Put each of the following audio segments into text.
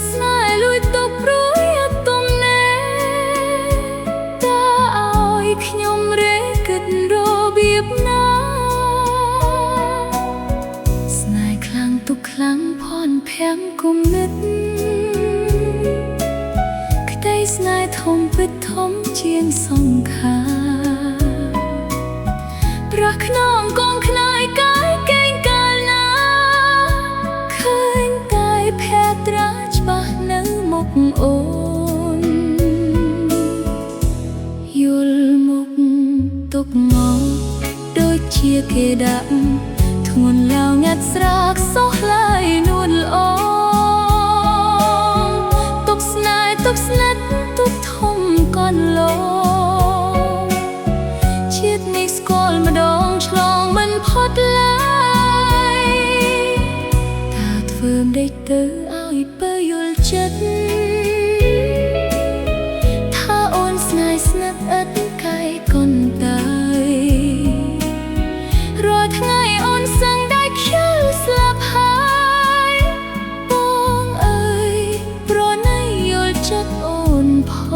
ស្នេហ៍លួចទុកព្រួយអត់ទំនេរតើឲ្យខ្ញុំរេគិតរបៀបណាស្នេហ៍ខ្លាំងទុកខ្លាំងផនភាំងគុំនិតក្តីស្នេហ៍ធំពិតធំជាងសង្ខារប្រះខ្នងកងខ្នើយកាយកេងកាលណាឃើញតែភែត្រាច្បាស់នៅមុខអូនយល់មុខទុកមកដូចជាគេដាក់ធ្ងន់ឡាវងាត់ស្រាកសោះឡើយនួនល្អទុកស្នេហ៍ទុកស្និទ្ធទុកធំកន់លោជាតិនេះស្គាល់ម្ដងឆ្លងមិនផុតឡើយថាធ្វើមិនដេចទៅឲ្យពើយល់ចិត្តថាអូនស្នេហ៍ស្និទ្ធឥតកាយកូនតាយរាល់ថ្ងៃអូនសឹងได้ខ្ជិលស្លាប់ហើយបងអើយប្រណីយល់ចិត្តអូនផង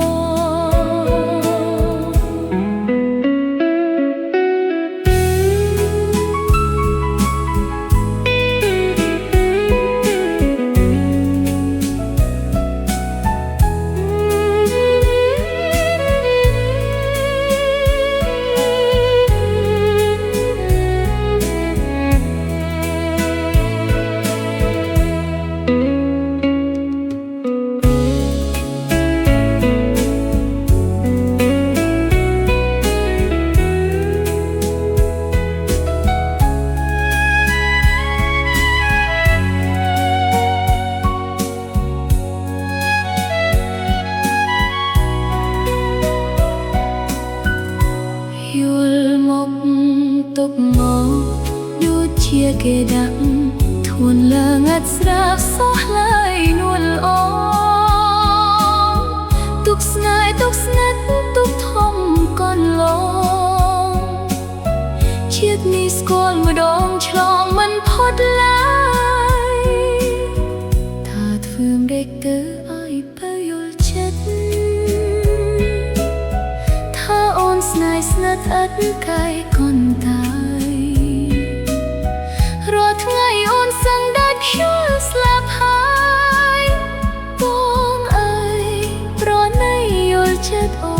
ទុកមកដូចជាគេដាក់ធួនលើងាត់ស្រាប់សោះឡើយនួនល្អទុកស្នេហ៍ទុកស្និទ្ធទុកធំកន់លោជាតិនេះស្គាល់ម្ដងឆ្លងមិនផុតឡើយថាធ្វើមិនដេចទៅឲ្យពើយល់ចិត្តថាអូនស្នេហ៍ស្និទ្ធឥតកាយកូនតាយរាល់ថ្ងៃអូនសឹងได้ខ្ជិលស្លាប់ហើយបងអើយប្រណីយល់ចិត្តអូ